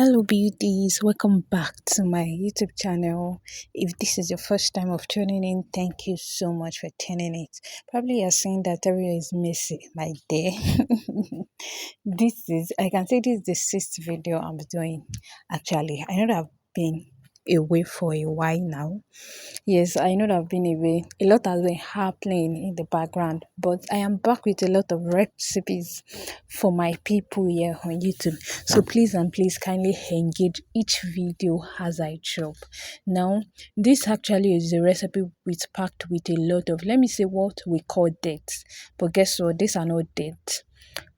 Hello, beauties. Welcome back to my YouTube channel. If this is your first time of tuning in, thank you so much for tuning it. Probably you're saying that everywhere is messy, my dear. I can say this is the sixth video I'm doing. Actually, I know that I've been away for a while now. Yes, I know that I've been away. A lot has been happening in the background, but I am back with a lot of recipes for my people here on YouTube. So please and please kindly engage each video as I drop. Now, this actually is a recipe with packed with a lot of, let me say, what we call dates. But guess what? These are not dates.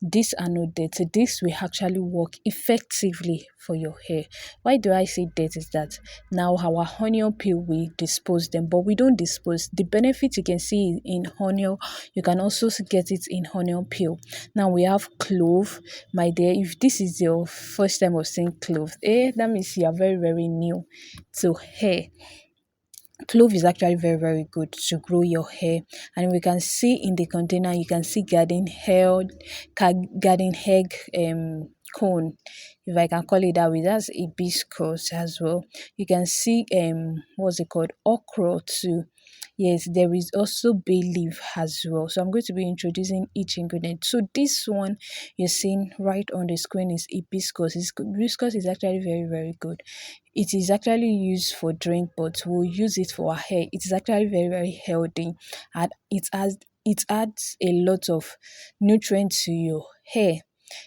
These are not dates. This will actually work effectively for your hair. Why do I say dates? Is that now our onion peel, we dispose them, but we don't dispose. The benefit you can see in onion, you can also get it in onion peel. Now we have clove, my dear. If this is your first time of seeing clove, that means you are very new to hair. Clove is actually very good to grow your hair, and we can see in the container, you can see garden egg cone, if I can call it that way. That's hibiscus as well. You can see what's it called, okra too. Yes, there is also bay leaf as well. So I'm going to be introducing each ingredient. So this one you're seeing right on the screen is hibiscus. Hibiscus is actually very good. It is actually used for drink, but we'll use it for our hair. It is actually very healthy, and it adds a lot of nutrients to your hair.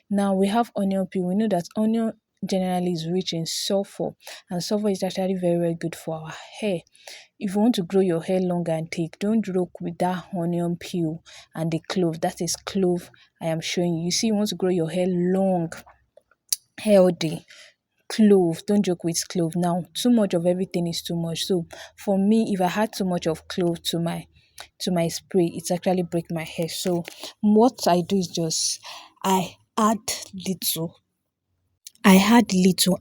Now we have onion peel. We know that onion generally is rich in sulfur, and sulfur is actually very good for our hair. If you want to grow your hair long and thick, don't joke with that onion peel and the clove. That is clove I am showing you. You see, you want to grow your hair long, healthy. Clove, don't joke with clove. Now, too much of everything is too much. So for me, if I had too much of clove to my spray, it's actually break my hair. So what I do is just I add little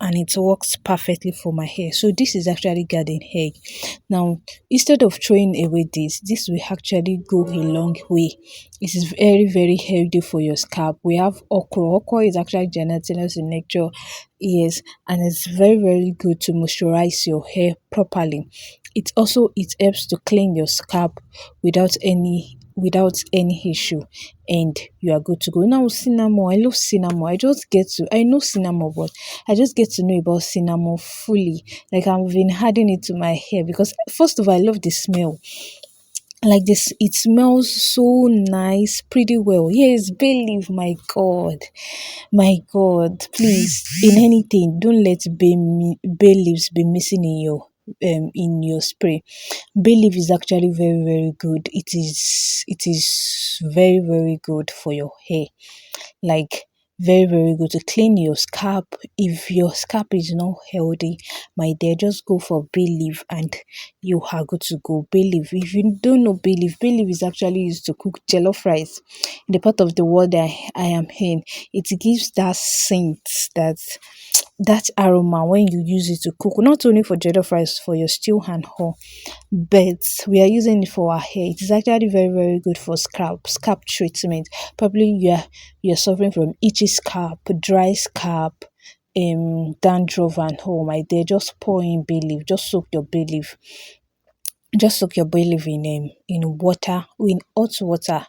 and it works perfectly for my hair. So this is actually garden egg. Now, instead of throwing away this will actually go a long way. It is very healthy for your scalp. We have okra. Okra is actually gelatinous in nature. Yes, and it's very good to moisturize your hair properly. It helps to clean your scalp without any issue, and you are good to go. Now cinnamon, I love cinnamon. I know cinnamon, but I just get to know about cinnamon fully. Like I've been adding it to my hair because first of all, I love the smell. Like this, it smells so nice, pretty well. Yes, bay leaf, my god, please, in anything, don't let bay leaves be missing in your spray. Bay leaf is actually very good. It is very good for your hair, like very good to clean your scalp. If your scalp is not healthy, my dear, just go for bay leaf and you are good to go. Bay leaf, if you don't know bay leaf is actually used to cook jollof rice in the part of the world I am in. It gives that scent, that aroma when you use it to cook, not only for jollof rice, for your stew and all, but we are using it for our hair. It is actually very good for scalp treatment. Probably you're suffering from itchy scalp, dry scalp, dandruff and all, my dear, just pour in bay leaf. Just soak your bay leaf in water, in hot water,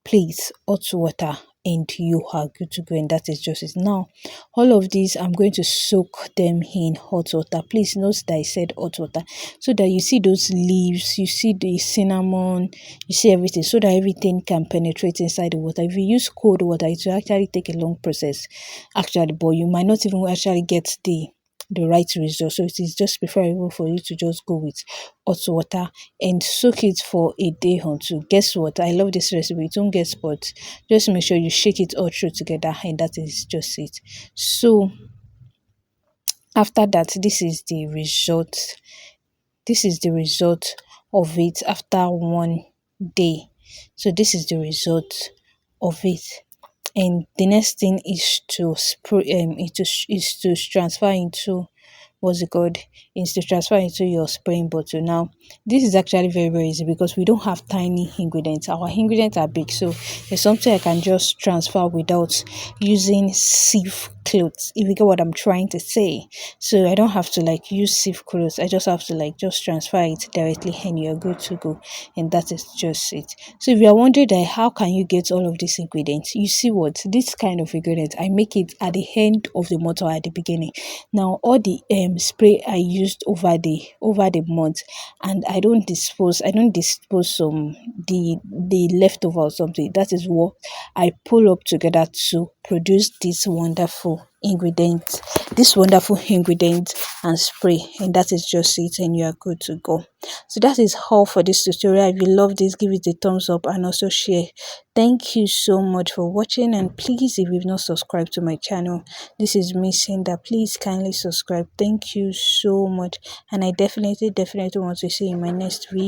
please, hot water, and you are good to go. And that is just it. Now, all of these, I'm going to soak them in hot water. Please note that I said hot water, so that you see those leaves, you see the cinnamon, you see everything, so that everything can penetrate inside the water. If you use cold water, it will actually take a long process, actually, but you might not even actually get the right result. So it is just preferable for you to just go with hot water and soak it for a day or two. Guess what? I love this recipe. It won't get spots. Just make sure you shake it all through together, and that is just it. So after that, this is the result of it after one day. So this is the result of it. And the next thing is to spray is to transfer into, what's it called, is to transfer into your spraying bottle. Now this is actually very easy because we don't have tiny ingredients. Our ingredients are big, so it's something I can just transfer without using sieve clothes, if you get what I'm trying to say. So I don't have to like use sieve clothes. I just have to like just transfer it directly and you're good to go. And that is just it. So if you're wondering that how can you get all of these ingredients, you see what this kind of ingredients I make it at the end of the month or at the beginning. Now all the spray I used over the month, and I don't dispose the leftover or something. That is what I pull up together to produce this wonderful ingredient and spray, and that is just it, and you are good to go. So that is all for this tutorial. If you love this, give it a thumbs up and also share. Thank you so much for watching, and please, if you've not subscribed to my channel, this is me saying that please kindly subscribe. Thank you so much, and I definitely want to see you in my next video.